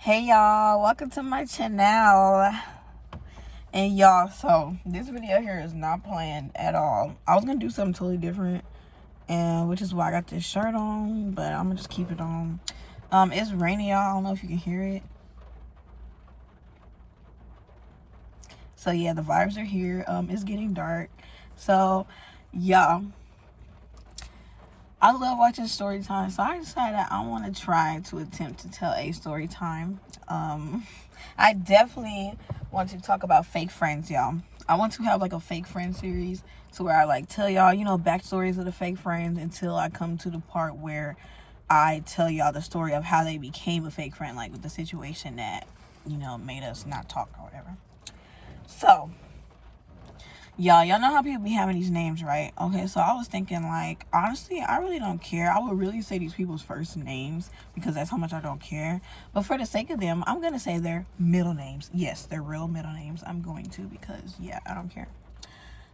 Hey y'all, welcome to my channel. And y'all, so this video here is not planned at all. I was gonna do something totally different, and which is why I got this shirt on, but I'm gonna just keep it on. It's raining, y'all. I don't know if you can hear it. So yeah, the vibes are here. It's getting dark. So y'all, I love watching story time, so I decided I want to try to attempt to tell a story time. I definitely want to talk about fake friends, y'all. I want to have like a fake friend series to where I like tell y'all, backstories of the fake friends until I come to the part where I tell y'all the story of how they became a fake friend, like with the situation that, made us not talk or whatever. So, y'all know how people be having these names, right? Okay, so I was thinking, like, honestly, I really don't care. I would really say these people's first names because that's how much I don't care. But for the sake of them, I'm going to say their middle names. Yes, their real middle names. I'm going to because, yeah, I don't care.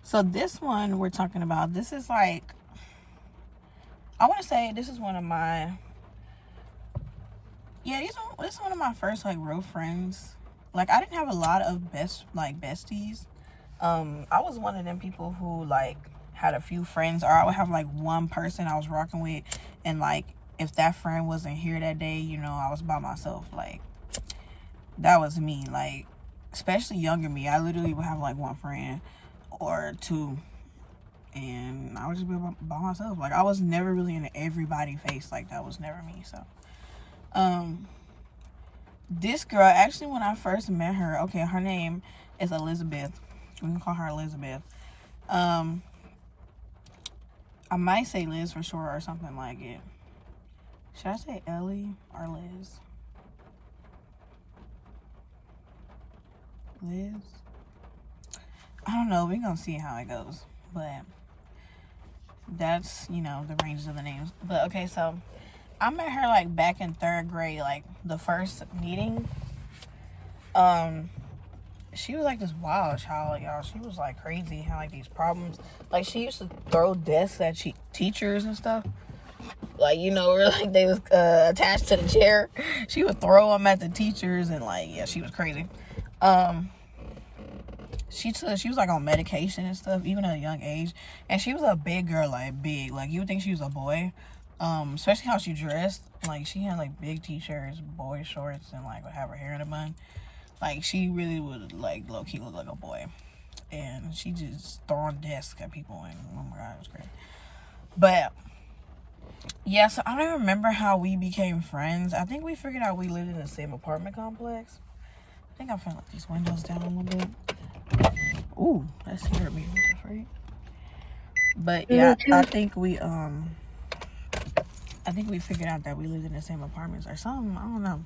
So this one we're talking about, this is like, I want to say this is one of my, this is one of my first, like, real friends. Like, I didn't have a lot of besties. I was one of them people who like had a few friends, or I would have like one person I was rocking with, and like if that friend wasn't here that day, I was by myself. Like that was me. Like especially younger me, I literally would have like one friend or two, and I would just be by myself. Like I was never really in everybody face. Like that was never me. So this girl, actually, when I first met her, okay, her name is Elizabeth. We can call her Elizabeth. I might say Liz for short or something like it. Should I say Ellie or Liz? Liz? I don't know. We're going to see how it goes. But that's, the ranges of the names. But, okay, so I met her, like, back in 3rd grade, like, the first meeting. She was like this wild child, y'all. She was like crazy, had like these problems. Like she used to throw desks at teachers and stuff. Like, where like they was attached to the chair. She would throw them at the teachers, and like, yeah, she was crazy. She was like on medication and stuff, even at a young age. And she was a big girl, like big. Like you would think she was a boy. Especially how she dressed. Like she had like big t-shirts, boy shorts, and like would have her hair in a bun. Like, she really would, like, low-key look like a boy. And she just throwing desks at people, and oh my God, it was great. But, yeah, so I don't remember how we became friends. I think we figured out we lived in the same apartment complex. I think I'm gonna let these windows down a little bit. Ooh, that scared me. What the freak? But, yeah, I think we figured out that we lived in the same apartments or something. I don't know.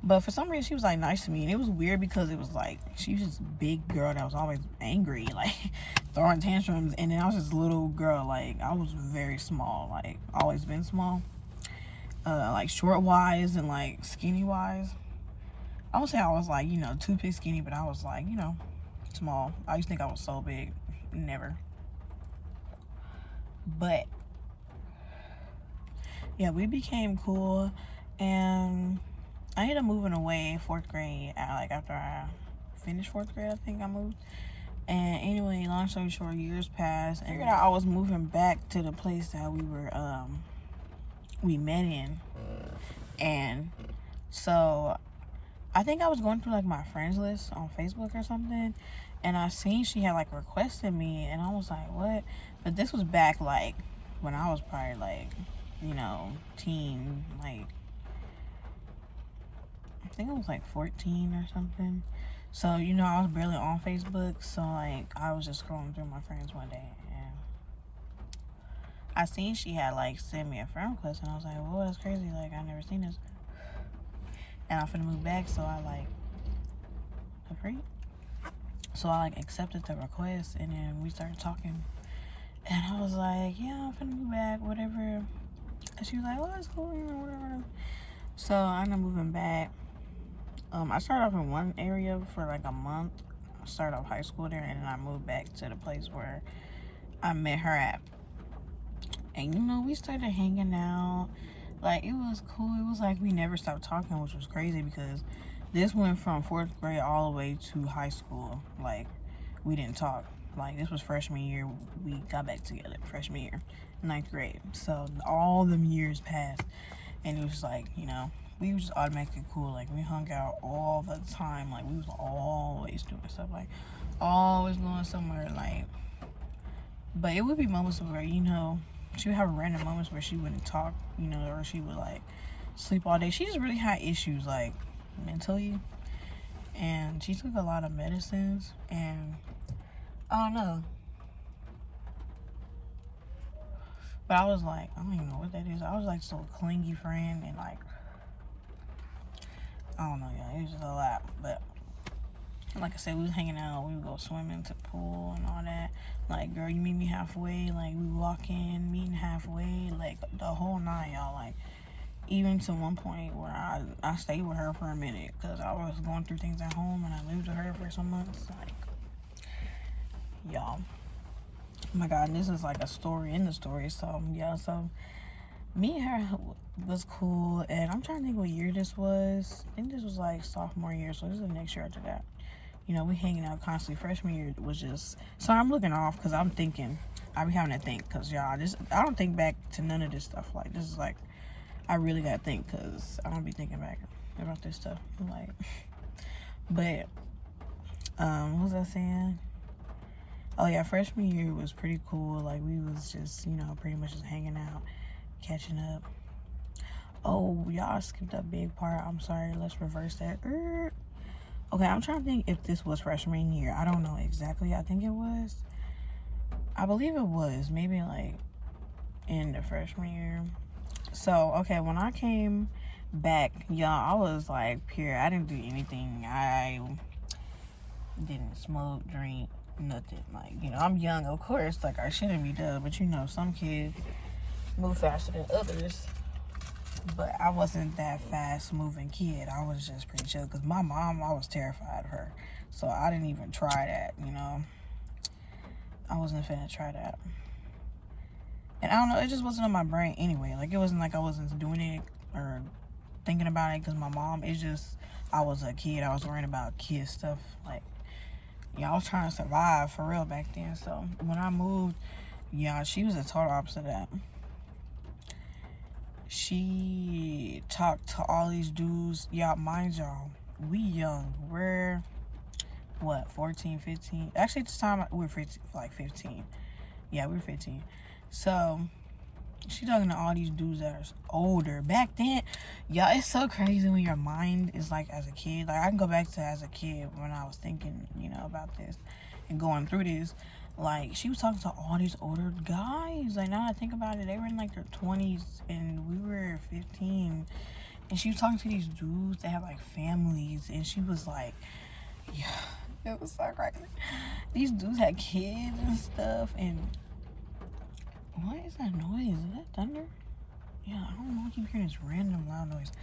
But for some reason, she was, like, nice to me. And it was weird because it was, like, she was this big girl that was always angry, like, throwing tantrums. And then I was this little girl, like, I was very small, like, always been small. Like, short-wise and, like, skinny-wise. I would say I was, like, toothpick skinny, but I was, like, small. I used to think I was so big. Never. But, yeah, we became cool. And I ended up moving away 4th grade. After I finished 4th grade, I think I moved. And anyway, long story short, years passed, and I figured out I was moving back to the place that we met in. And so I think I was going through like my friends list on Facebook or something, and I seen she had like requested me, and I was like, what? But this was back like when I was probably like, teen, like I think I was like 14 or something. So, I was barely on Facebook. So, like, I was just scrolling through my friends one day. And I seen she had, like, sent me a friend request. And I was like, whoa, that's crazy. Like, I never seen this. And I'm finna move back. So, I, like, the freak. So, I, like, accepted the request. And then we started talking. And I was like, yeah, I'm finna move back, whatever. And she was like, oh, that's cool, whatever. So, I ended up moving back. I started off in one area for like a month. I started off high school there, and then I moved back to the place where I met her at. And we started hanging out. Like, it was cool. It was like we never stopped talking, which was crazy because this went from 4th grade all the way to high school. Like, we didn't talk. Like, this was freshman year. We got back together freshman year, 9th grade. So all them years passed, and it was like, you know, we were just automatically cool. Like, we hung out all the time. Like, we was always doing stuff. Like, always going somewhere. Like, but it would be moments where, you know, she would have random moments where she wouldn't talk, you know, or she would like sleep all day. She just really had issues, like, mentally, and she took a lot of medicines, and I don't know. But I was like, I don't even know what that is. I was like so clingy friend, and like, I don't know, yeah, it was just a lot. But like I said, we was hanging out. We would go swimming to the pool and all that. Like, girl, you meet me halfway. Like, we walk in, meeting halfway. Like, the whole nine, y'all. Like, even to one point where I stayed with her for a minute because I was going through things at home, and I lived with her for some months. Like, y'all. Oh my God, and this is like a story in the story. So, yeah, so me and her was cool. And I'm trying to think what year this was. I think this was like sophomore year. So, this is the next year after that. You know, we hanging out constantly. Freshman year was just... So, I'm looking off because I'm thinking. I be having to think because, y'all, I don't think back to none of this stuff. Like, this is like... I really got to think because I don't be thinking back about this stuff. Like... But... what was I saying? Oh, yeah, freshman year was pretty cool. Like, we was just, you know, pretty much just hanging out, catching up. Oh, y'all skipped a big part. I'm sorry. Let's reverse that. Okay, I'm trying to think if this was freshman year. I don't know exactly. I think it was. I believe it was. Maybe, like, in the freshman year. So, okay, when I came back, y'all, I was, like, pure. I didn't do anything. I didn't smoke, drink, nothing. Like, you know, I'm young, of course. Like, I shouldn't be done. But, you know, some kids move faster than others. But I wasn't that fast moving kid. I was just pretty chill because my mom, I was terrified of her. So I didn't even try that, you know. I wasn't finna try that. And I don't know, it just wasn't on my brain anyway. Like, it wasn't like I wasn't doing it or thinking about it because my mom, it's just, I was a kid. I was worrying about kid stuff. Like, yeah, I was trying to survive for real back then. So when I moved, yeah, she was the total opposite of that. She talked to all these dudes. Y'all, mind y'all, we young. We're, what, 14, 15? Actually, at this time, we were 15, like 15. Yeah, we were 15. So, she talking to all these dudes that are older. Back then, y'all, it's so crazy when your mind is like as a kid. Like, I can go back to as a kid when I was thinking, you know, about this and going through this. Like, she was talking to all these older guys. Like, now that I think about it, they were in like their 20s and we were 15. And she was talking to these dudes that have like families. And she was like, yeah, it was so crazy. These dudes had kids and stuff. And what is that noise? Is that thunder? Yeah, I don't know. I keep hearing this random loud noise.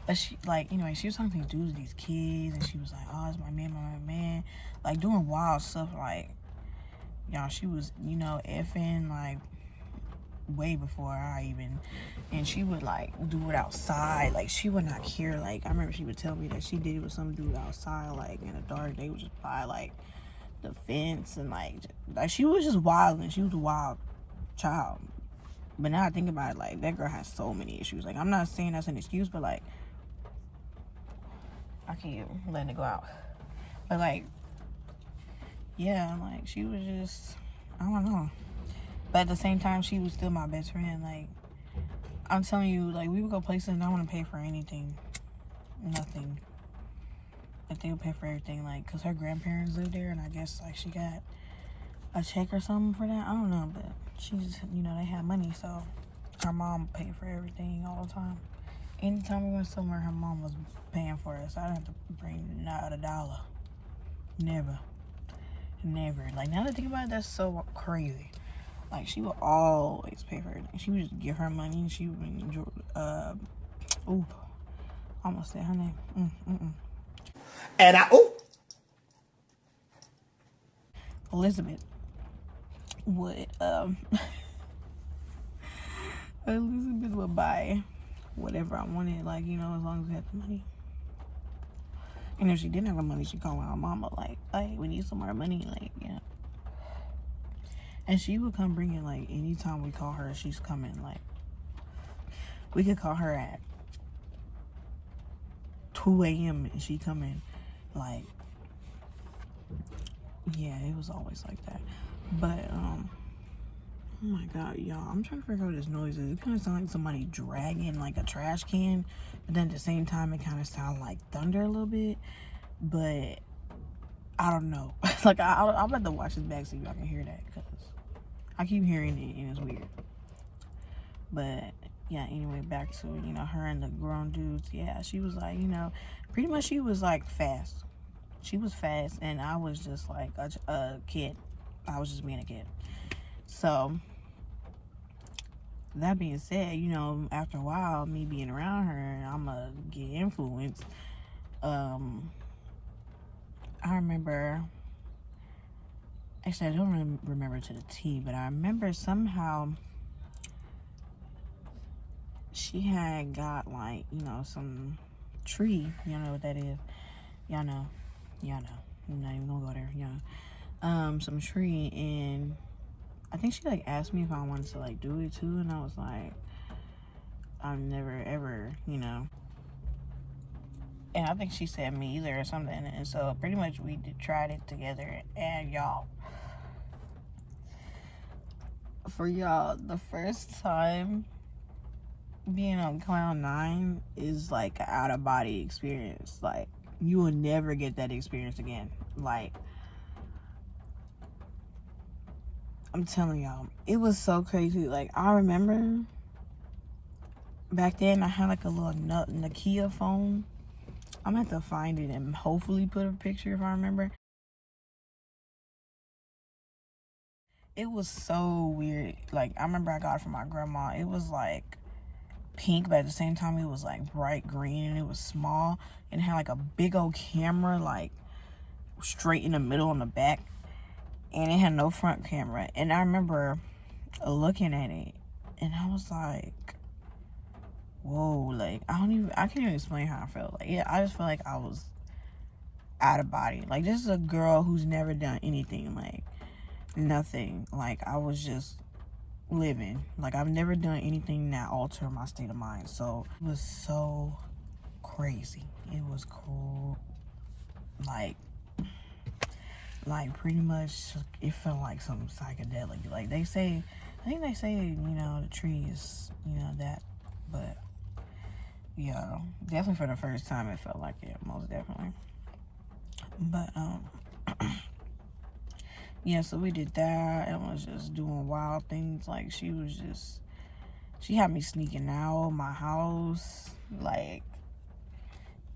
But she, like, anyway, she was talking to these dudes, these kids. And she was like, oh, it's my man. Like, doing wild stuff like, y'all, she was, you know, effing, like, way before I even, and she would, like, do it outside. Like, she would not care. Like, I remember she would tell me that she did it with some dude outside, like, in the dark. They would just buy, like, the fence and, like, she was just wild, and she was a wild child. But now I think about it, like, that girl has so many issues. Like, I'm not saying that's an excuse, but, like, I keep letting it go out. But, like, yeah, like, she was just, I don't know. But at the same time, she was still my best friend. Like, I'm telling you, like, we would go places and I wouldn't pay for anything. Nothing. But they would pay for everything, like, because her grandparents lived there, and I guess, like, she got a check or something for that. I don't know, but she's, you know, they had money, so her mom paid for everything all the time. Anytime we went somewhere, her mom was paying for us. I didn't have to bring not a dollar. Never. Like, now that I think about it, that's so crazy. Like, she would always pay for everything. She would just give her money, and she would enjoy, almost said her name. And Elizabeth would, Elizabeth would buy whatever I wanted, like, you know, as long as I had the money. And if she didn't have the money, she'd call my mama, like, hey, we need some more money, like, yeah. And she would come bring it, like, anytime we call her, she's coming, like, we could call her at 2 a.m. and she coming, like, yeah, it was always like that. But, oh my God, y'all, I'm trying to figure out what this noise is. It kind of sounds like somebody dragging, like, a trash can, but then at the same time, it kind of sounds like thunder a little bit, but I don't know. Like, I'll about to watch this back so y'all can hear that, because I keep hearing it, and it's weird. But, yeah, anyway, back to, you know, her and the grown dudes. Yeah, she was, like, you know, pretty much she was, like, fast. She was fast, and I was just, like, a kid. I was just being a kid. So, that being said, you know, after a while, me being around her, I'm going to get influenced. I remember, actually, I don't really remember to the T, but I remember somehow she had got, like, you know, some tree. You know what that is? Y'all know. I'm not even gonna go there. Some tree, and I think she, like, asked me if I wanted to, like, do it too, and I was like, I've never ever, you know. And I think she said me either or something, and so pretty much we tried it together. And y'all, for y'all, the first time being on cloud 9 is like an out of body experience. Like, you will never get that experience again. Like, I'm telling y'all, it was so crazy. Like, I remember back then I had like a little Nokia phone. I'm gonna have to find it and hopefully put a picture if I remember. It was so weird. Like, I remember I got it from my grandma. It was like pink, but at the same time it was like bright green, and it was small, and it had like a big old camera, like straight in the middle on the back, and it had no front camera. And I remember looking at it, and I was like, whoa, like, I can't even explain how I felt. Like, yeah, I just felt like I was out of body. Like, this is a girl who's never done anything, like, nothing. Like, I was just living. Like, I've never done anything that altered my state of mind. So it was so crazy. It was cool. Like pretty much it felt like something psychedelic. Like, they say, I think they say, you know, the tree is, you know, that. But yeah, definitely for the first time it felt like it, most definitely. But yeah, so we did that and was just doing wild things. Like, she had me sneaking out of my house. Like,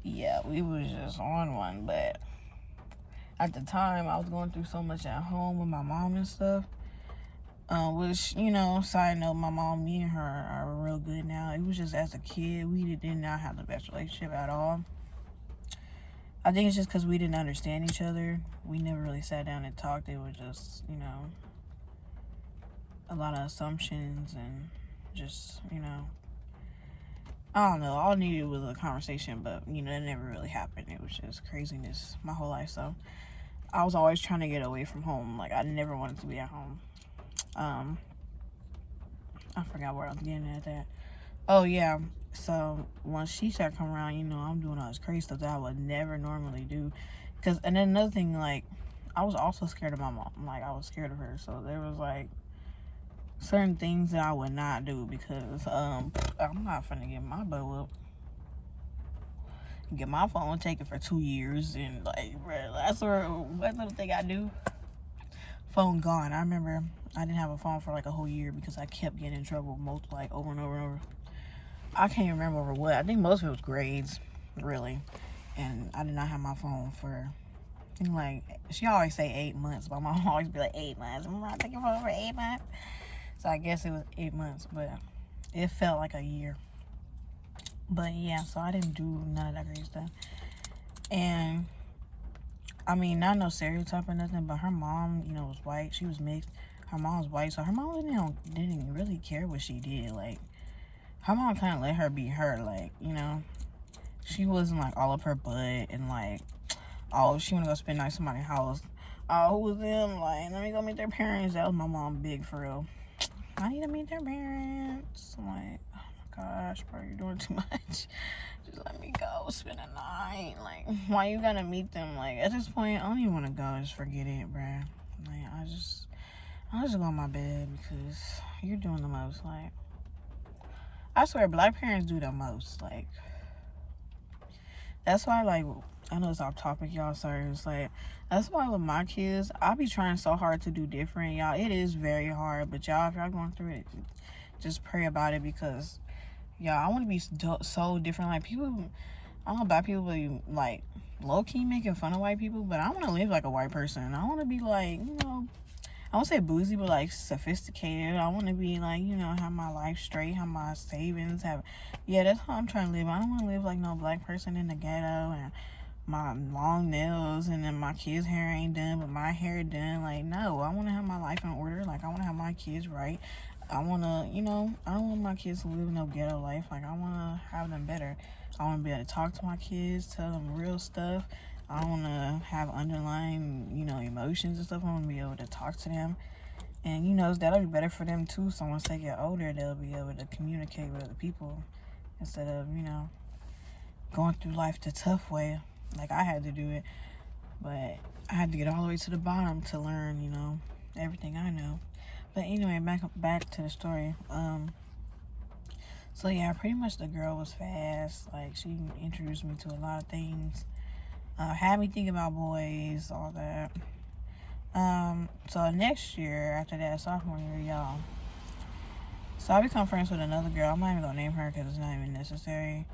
yeah, we was just on one. But at the time, I was going through so much at home with my mom and stuff. Which, you know, side note, my mom, me and her are real good now. It was just as a kid, we did not have the best relationship at all. I think it's just because we didn't understand each other. We never really sat down and talked. It was just, you know, a lot of assumptions and just, you know, I don't know. All I needed was a conversation, but, you know, it never really happened. It was just craziness my whole life. So I was always trying to get away from home. Like, I never wanted to be at home. I forgot where I was getting at that. Oh, yeah. So once she started coming around, you know, I'm doing all this crazy stuff that I would never normally do. And then another thing, like, I was also scared of my mom. Like, I was scared of her. So there was, like, certain things that I would not do because I'm not finna get my butt whooped. Get my phone taken for 2 years, and, like, that's what little thing I do. Phone gone. I remember I didn't have a phone for like a whole year because I kept getting in trouble like over and over and over. I can't remember over what. I think most of it was grades, really. And I did not have my phone for, I think, like, she always say 8 months. My mom always be like, 8 months. I'm not taking your phone for 8 months. So I guess it was 8 months, but it felt like a year. But yeah, so I didn't do none of that crazy stuff. And I mean, not no stereotype or nothing, but her mom, you know, was white. She was mixed. Her mom was white, so her mom didn't really care what she did. Like, her mom kind of let her be her, like, you know. She wasn't, like, all up her butt and, like, oh, she want to go spend night at somebody's house. Oh, who was them? Like, let me go meet their parents. That was my mom big, for real. I need to meet their parents. I'm like, oh my gosh, bro, you're doing too much. Just let me go spend a night. Like, why you gotta meet them? Like, at this point, I don't even want to go. Just forget it, bruh. Like, I'll just go on my bed because you're doing the most. Like, I swear, black parents do the most. Like, that's why, like, I know it's off topic, y'all. Sorry. It's like, that's why with my kids, I be trying so hard to do different, y'all. It is very hard, but y'all, if y'all going through it, just pray about it because, y'all, I want to be so different. Like, people, I don't know about people, but, like, low-key making fun of white people, but I want to live like a white person. I want to be, like, you know, I won't say boozy, but, like, sophisticated. I want to be, like, you know, have my life straight, have my savings, yeah, that's how I'm trying to live. I don't want to live like no black person in the ghetto and my long nails and then my kids' hair ain't done, but my hair done. Like, no, I want to have my life in order. Like, I want to have my kids right. I want to, you know, I don't want my kids to live no ghetto life. Like, I want to have them better. I want to be able to talk to my kids, tell them real stuff. I want to have underlying, you know, emotions and stuff. I want to be able to talk to them. And, you know, that'll be better for them, too. So once they get older, they'll be able to communicate with other people instead of, you know, going through life the tough way. Like, I had to do it. But I had to get all the way to the bottom to learn, you know, everything I know. But anyway, back to the story. So, yeah, pretty much the girl was fast. Like, she introduced me to a lot of things. Had me think about boys, all that. So next year, after that, sophomore year, y'all. So I become friends with another girl. I'm not even gonna name her because it's not even necessary.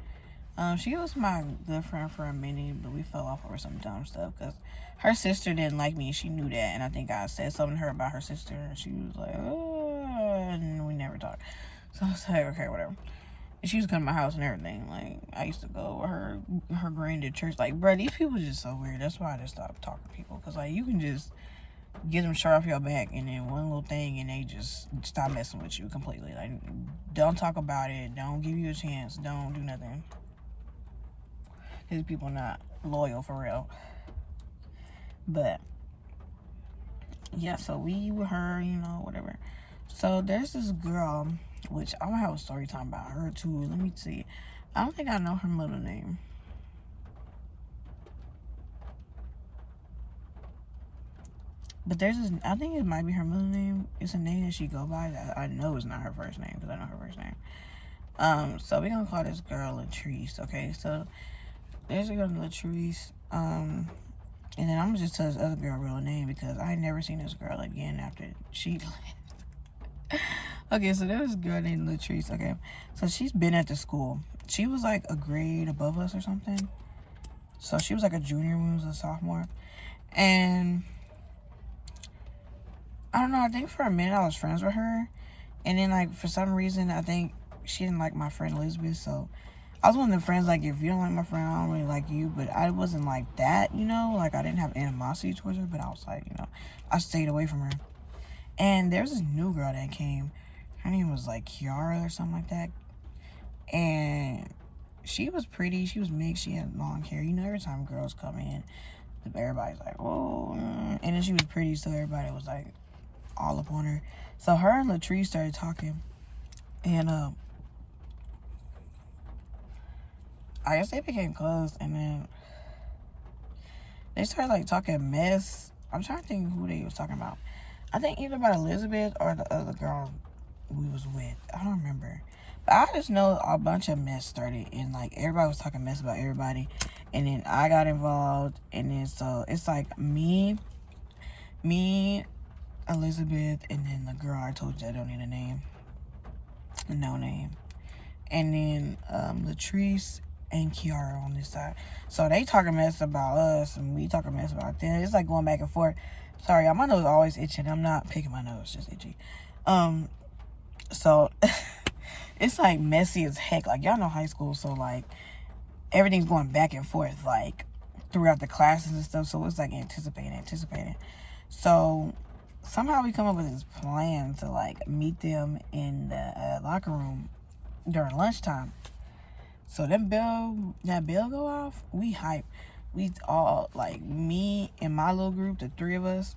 She was my good friend for a minute, but we fell off over some dumb stuff because her sister didn't like me and she knew that. And I think I said something to her about her sister and she was like, oh, and we never talked. So I was like, okay, whatever. And she was coming to my house and everything. Like, I used to go with her granddad church. Like, bro, these people are just so weird. That's why I just stopped talking to people. Because, like, you can just get them short off your back and then one little thing and they just stop messing with you completely. Like, don't talk about it. Don't give you a chance. Don't do nothing. These people are not loyal for real. But, yeah, so we with her, you know, whatever. So, there's this girl, which I'm going to have a story time about her, too. Let me see. I don't think I know her middle name. But there's this, I think it might be her middle name. It's a name that she go by that I know is not her first name because I know her first name. So we're going to call this girl Latrice, okay? So, there's a girl Latrice, and then I'm going to just tell this other girl real name because I ain't never seen this girl again after she left. Okay, so there's this girl named Latrice, okay? So she's been at the school. She was like a grade above us or something. So she was like a junior when we was a sophomore. And I don't know, I think for a minute I was friends with her. And then like for some reason I think she didn't like my friend Elizabeth. So I was one of the friends, like, if you don't like my friend, I don't really like you. But I wasn't like that, you know? Like, I didn't have animosity towards her. But I was like, you know, I stayed away from her. And there was this new girl that came. Her name was, like, Kiara or something like that. And she was pretty. She was mixed. She had long hair. You know, every time girls come in, everybody's like, oh. And then she was pretty, so everybody was, like, all up on her. So her and Latrice started talking. And, I guess they became close, and then they started, like, talking mess. I'm trying to think who they was talking about. I think either about Elizabeth or the other girl we was with. I don't remember. But I just know a bunch of mess started, and, like, everybody was talking mess about everybody. And then I got involved, and then so it's, like, me, Elizabeth, and then the girl I told you I don't need a name. No name. And then Latrice and Kiara on this side. So they talking mess about us and we talking mess about them. It's like going back and forth. Sorry, my nose is always itching. I'm not picking my nose, just itchy. So it's like messy as heck. Like, y'all know high school, so like everything's going back and forth like throughout the classes and stuff. So it's like anticipating. So somehow we come up with this plan to like meet them in the locker room during lunchtime. So that bell go off, we hype. We all, like, me and my little group, the three of us,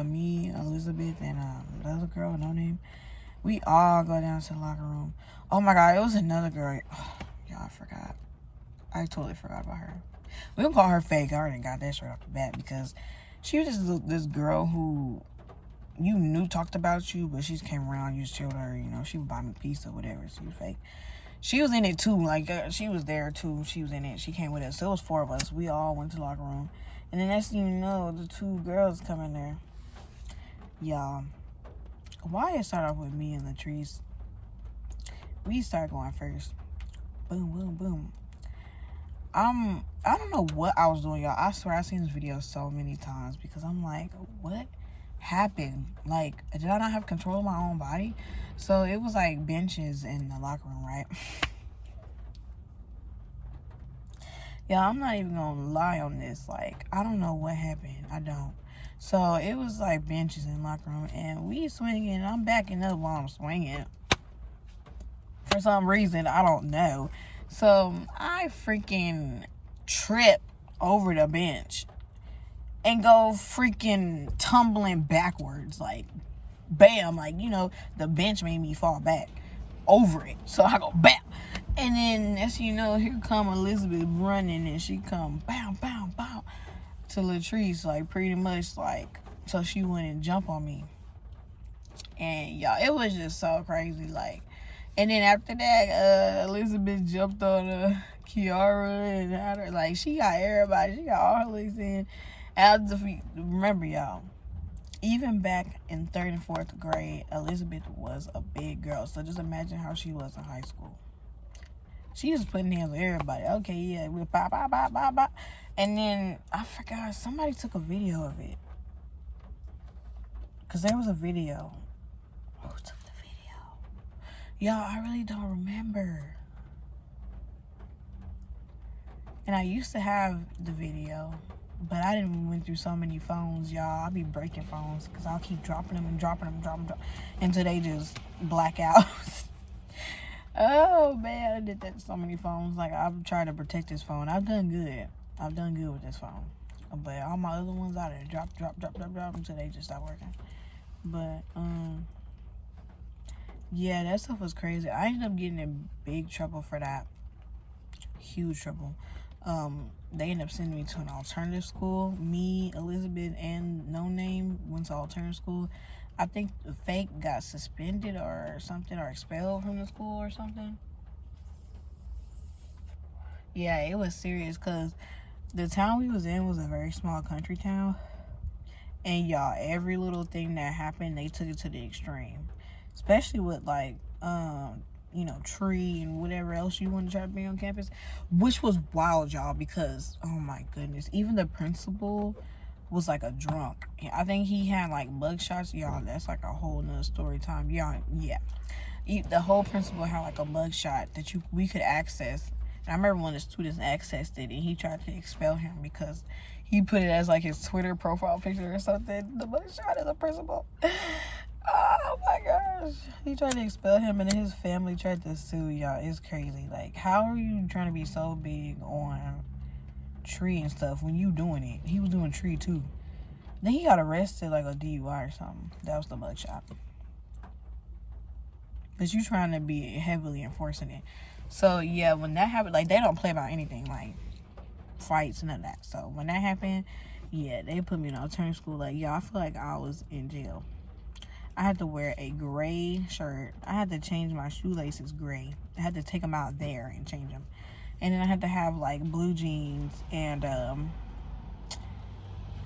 me, Elizabeth, and the other girl, no name, we all go down to the locker room. Oh my God, it was another girl. Oh, y'all, I forgot. I totally forgot about her. We don't call her fake. I already got that straight off the bat because she was just this girl who you knew talked about you, but she just came around, you just showed her, you know, she would buy me pizza or whatever. She was fake. She was in it too. Like, she was there too. She was in it. She came with us. So it was 4 of us. We all went to the locker room. And then next thing you know, the 2 girls come in there. Y'all, why it started off with me and Latrice? We started going first. Boom, boom, boom. I don't know what I was doing, y'all. I swear I've seen this video so many times because I'm like, what happened? Like, did I not have control of my own body? So it was like benches in the locker room, right? Yeah, I'm not even gonna lie on this. Like, I don't know what happened. I don't. So it was like benches in the locker room, and we swinging. I'm backing up while I'm swinging. For some reason, I don't know. So I freaking trip over the bench and go freaking tumbling backwards, like bam, like, you know, the bench made me fall back over it. So I go bam. And then, as you know, here come Elizabeth running, and she come bow, bow, bow to Latrice, like, pretty much, like, so she wouldn't jump on me. And, y'all, it was just so crazy, like. And then after that, Elizabeth jumped on Kiara and had her, like, she got everybody. She got all her legs in. And remember, y'all, even back in 3rd and 4th grade, Elizabeth was a big girl. So just imagine how she was in high school. She was putting hands on everybody. Okay, yeah, we'll pop, pop, pop, pop, pop. And then, I forgot, somebody took a video of it. Because there was a video. Who took the video? Y'all, I really don't remember. And I used to have the video, but I didn't went through so many phones, y'all. I'll be breaking phones because I'll keep dropping them and dropping them, dropping them, until they just black out. Oh man, I did that to so many phones. Like, I've tried to protect this phone. I've done good. I've done good with this phone. But all my other ones out there, drop until they just stop working. But yeah, that stuff was crazy. I ended up getting in big trouble for that. Huge trouble. They ended up sending me to an alternative school. Me, Elizabeth, and No Name went to alternative school. I think the fake got suspended or something, or expelled from the school or something. Yeah, it was serious because the town we was in was a very small country town. And y'all, every little thing that happened, they took it to the extreme. Especially with, like, you know, tree and whatever else you want to try to bring on campus. Which was wild, y'all, because, oh my goodness, even the principal was like a drunk. I think he had like mug shots. Y'all, that's like a whole nother story time. Y'all, yeah. The whole principal had like a mug shot that we could access. And I remember when the students accessed it and he tried to expel him because he put it as like his Twitter profile picture or something. The mug shot of the principal. Oh my gosh. He tried to expel him and then his family tried to sue, y'all. It's crazy. Like, how are you trying to be so big on tree and stuff when you doing it? He was doing tree too. Then he got arrested like a DUI or something. That was the mugshot. But you trying to be heavily enforcing it. So yeah, when that happened, like, they don't play about anything, like fights, none of that. So when that happened, yeah, they put me in alternative school. Like, y'all, I feel like I was in jail. I had to wear a gray shirt. I had to change my shoelaces gray. I had to take them out there and change them. And then I had to have like blue jeans, and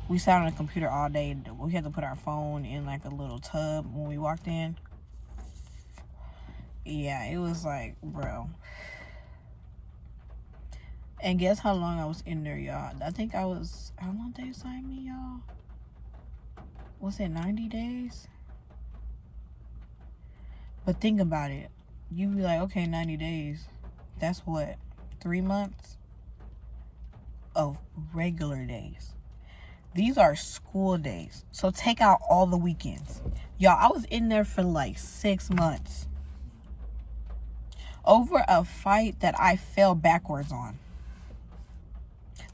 we sat on the computer all day. We had to put our phone in like a little tub when we walked in. Yeah, it was like, bro. And guess how long I was in there, y'all? I think I was, how long did they sign me, y'all? Was it 90 days? But think about it. You be like, okay, 90 days. That's what? 3 months of regular days. These are school days. So take out all the weekends. Y'all, I was in there for like 6 months. over a fight that I fell backwards on.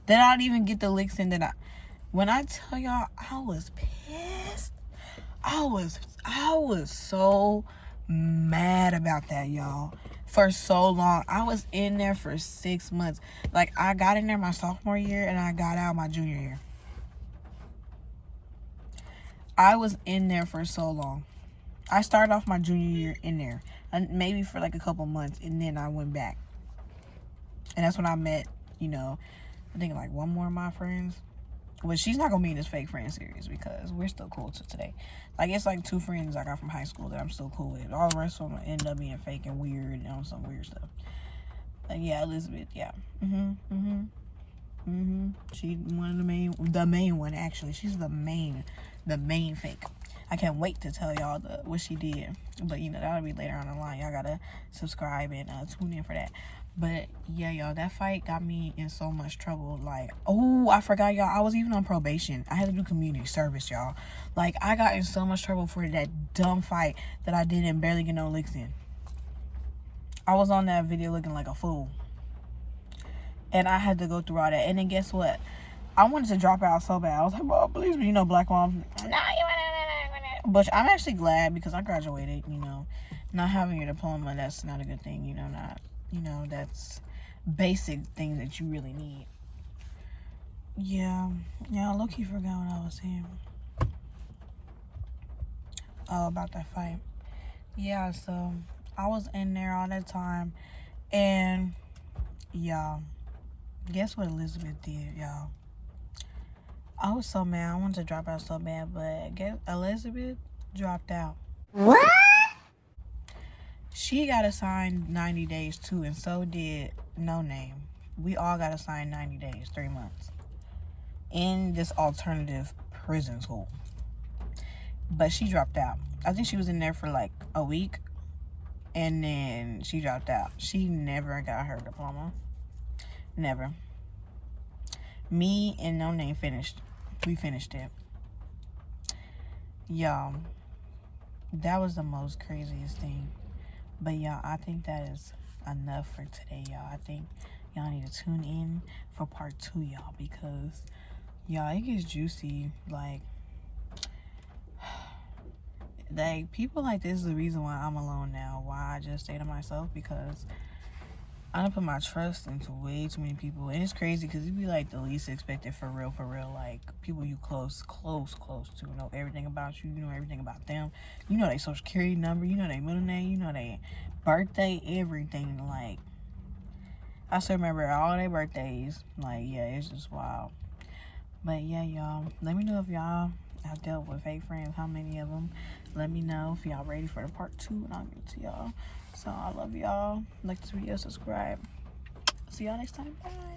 That I didn't even get the licks in. When I tell y'all, I was pissed. I was so mad about that, y'all. For so long. I was in there for 6 months. Like, I got in there my sophomore year and I got out my junior year. I was in there for so long. I started off my junior year in there. And maybe for like a couple months. And then I went back. And that's when I met, I think like one more of my friends. But she's not going to be in this fake friend series because we're still cool to today. Like, it's like 2 friends I got from high school that I'm still cool with. All the rest of them end up being fake and weird and on some weird stuff. Like, yeah, Elizabeth, yeah. She one of the main one, actually. She's the main fake. I can't wait to tell y'all what she did. But, that'll be later on the line. Y'all gotta subscribe and tune in for that. But, yeah, y'all, that fight got me in so much trouble. Like, oh, I forgot, y'all. I was even on probation. I had to do community service, y'all. Like, I got in so much trouble for that dumb fight that I did and barely get no licks in. I was on that video looking like a fool. And I had to go through all that. And then guess what? I wanted to drop out so bad. I was like, "Bro, please, black mom." But I'm actually glad because I graduated, Not having your diploma, that's not a good thing, that's basic things that you really need. Yeah, low-key forgot what I was saying. Oh, about that fight. Yeah, so I was in there all that time. And, y'all, guess what Elizabeth did, y'all? I was so mad. I wanted to drop out so bad, but Elizabeth dropped out. What? She got assigned 90 days too, and so did No Name. We all got assigned 90 days, 3 months, in this alternative prison school. But she dropped out. I think she was in there for like a week, and then she dropped out. She never got her diploma. Never. Me and No Name finished. We finished it. Y'all, that was the most craziest thing. But y'all, I think that is enough for today, y'all. I think y'all need to tune in for part 2, y'all, because y'all, it gets juicy. Like people like this is the reason why I'm alone now, why I just stay to myself, because I done put my trust into way too many people. And it's crazy because it be like the least expected, for real. Like, people you close to know everything about you. You know everything about them. You know their social security number. You know their middle name. You know their birthday, everything. Like, I still remember all their birthdays. Like, yeah, it's just wild. But, yeah, y'all, let me know if y'all have dealt with fake friends, how many of them. Let me know if y'all ready for the part 2, and I'll give it to y'all. So I love y'all. Like this video, subscribe. See y'all next time. Bye.